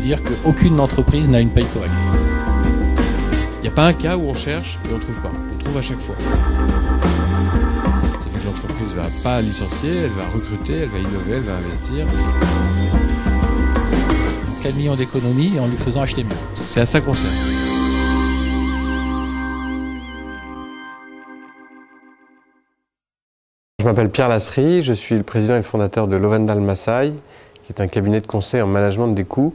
dire qu'aucune entreprise n'a une paye correcte. Il n'y a pas un cas où on cherche et on ne trouve pas. On trouve à chaque fois. Ça fait que l'entreprise ne va pas licencier, elle va recruter, elle va innover, elle va investir. Quel million d'économies en lui faisant acheter mieux. C'est à ça qu'on sert. Je m'appelle Pierre Lasserie, je suis le président et le fondateur de Lovendal Massaï, qui est un cabinet de conseil en management des coûts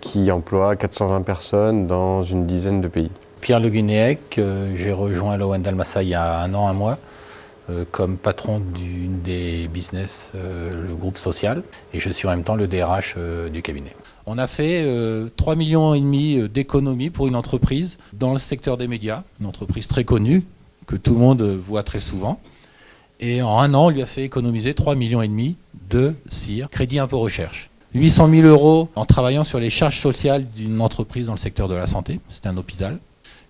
qui emploie 420 personnes dans une dizaine de pays. Pierre Le Guinéec, j'ai rejoint Lovendal Massaï il y a un mois, comme patron d'une des business, le groupe social, et je suis en même temps le DRH du cabinet. On a fait 3,5 millions d'économies pour une entreprise dans le secteur des médias, une entreprise très connue, que tout le monde voit très souvent. Et en un an, on lui a fait économiser 3,5 millions de CIR, crédit impôt recherche. 800 000 € en travaillant sur les charges sociales d'une entreprise dans le secteur de la santé, c'était un hôpital.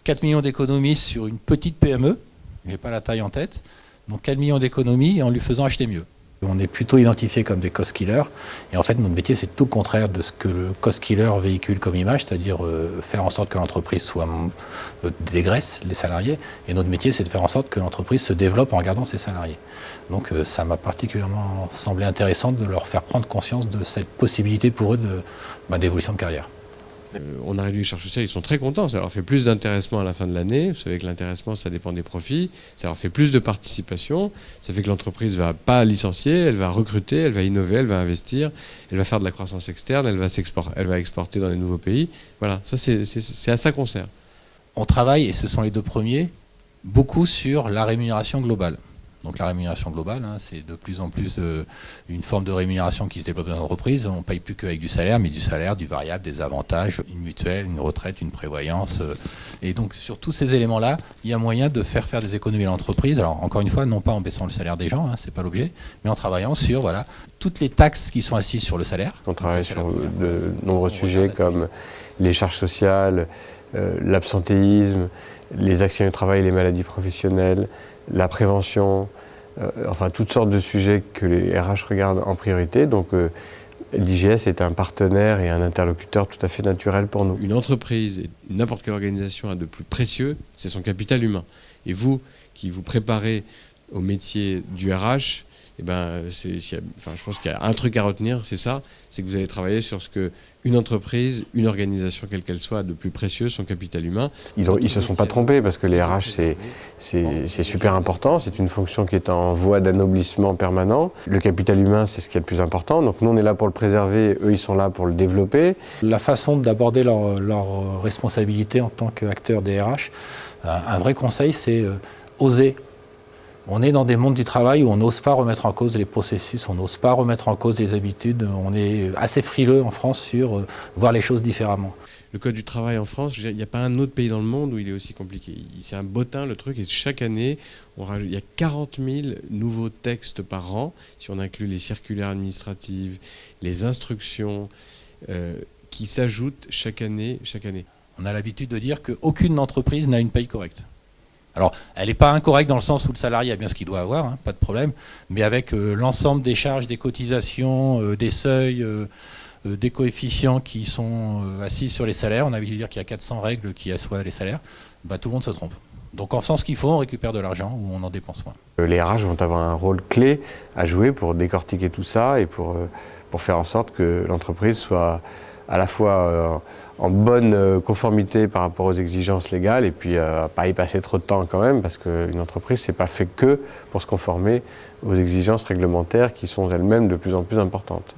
4 millions d'économies sur une petite PME, je n'ai pas la taille en tête, donc 4 millions d'économies en lui faisant acheter mieux. On est plutôt identifiés comme des cost killers, et en fait notre métier c'est tout le contraire de ce que le cost killer véhicule comme image, c'est-à-dire faire en sorte que l'entreprise dégraisse les salariés, et notre métier c'est de faire en sorte que l'entreprise se développe en gardant ses salariés. Donc ça m'a particulièrement semblé intéressant de leur faire prendre conscience de cette possibilité pour eux d'évolution de carrière. On a réduit les charges sociales, ils sont très contents, ça leur fait plus d'intéressement à la fin de l'année. Vous savez que l'intéressement ça dépend des profits, ça leur fait plus de participation, ça fait que l'entreprise ne va pas licencier, elle va recruter, elle va innover, elle va investir, elle va faire de la croissance externe, elle va exporter dans les nouveaux pays. Voilà, ça c'est à ça qu'on sert. On travaille, et ce sont les deux premiers, beaucoup sur la rémunération globale. Donc la rémunération globale, c'est de plus en plus une forme de rémunération qui se développe dans l'entreprise. On ne paye plus qu'avec du salaire, mais du salaire, du variable, des avantages, une mutuelle, une retraite, une prévoyance. Et donc sur tous ces éléments-là, il y a moyen de faire des économies à l'entreprise. Alors encore une fois, non pas en baissant le salaire des gens, c'est pas l'objet, mais en travaillant sur toutes les taxes qui sont assises sur le salaire. On travaille sur de nombreux sujets comme les charges sociales, l'absentéisme, les accidents du travail et les maladies professionnelles, la prévention, enfin toutes sortes de sujets que les RH regardent en priorité. Donc l'IGS est un partenaire et un interlocuteur tout à fait naturel pour nous. Une entreprise et n'importe quelle organisation a de plus précieux, c'est son capital humain. Et vous, qui vous préparez au métier du RH, je pense qu'il y a un truc à retenir, c'est ça, c'est que vous allez travailler sur ce qu'une entreprise, une organisation quelle qu'elle soit, a de plus précieux, son capital humain. Ils ne se sont pas trompés parce que les RH c'est super important, c'est une fonction qui est en voie d'anoblissement permanent. Le capital humain c'est ce qui est le plus important, donc nous on est là pour le préserver, eux ils sont là pour le développer. La façon d'aborder leur responsabilité en tant qu'acteur des RH, un vrai conseil c'est oser. On est dans des mondes du travail où on n'ose pas remettre en cause les processus, on n'ose pas remettre en cause les habitudes. On est assez frileux en France sur voir les choses différemment. Le code du travail en France, il n'y a pas un autre pays dans le monde où il est aussi compliqué. C'est un bottin le truc, et chaque année, il y a 40 000 nouveaux textes par an, si on inclut les circulaires administratives, les instructions, qui s'ajoutent chaque année. On a l'habitude de dire qu'aucune entreprise n'a une paye correcte. Alors, elle n'est pas incorrecte dans le sens où le salarié a bien ce qu'il doit avoir, pas de problème, mais avec l'ensemble des charges, des cotisations, des seuils, des coefficients qui sont assis sur les salaires, on a l'habitude de dire qu'il y a 400 règles qui assoient les salaires, tout le monde se trompe. Donc en faisant ce qu'il faut, on récupère de l'argent ou on en dépense moins. Les RH vont avoir un rôle clé à jouer pour décortiquer tout ça et pour faire en sorte que l'entreprise soit à la fois en bonne conformité par rapport aux exigences légales et puis pas y passer trop de temps quand même parce qu'une entreprise c'est pas fait que pour se conformer aux exigences réglementaires qui sont elles-mêmes de plus en plus importantes.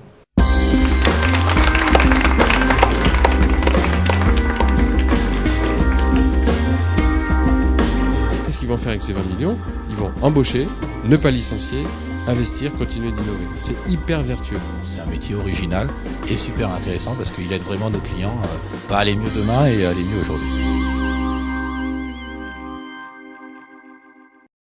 Qu'est-ce qu'ils vont faire avec ces 20 millions? Ils vont embaucher, ne pas licencier, investir, continuer d'innover. C'est hyper vertueux. C'est un métier original et super intéressant parce qu'il aide vraiment nos clients à aller mieux demain et à aller mieux aujourd'hui.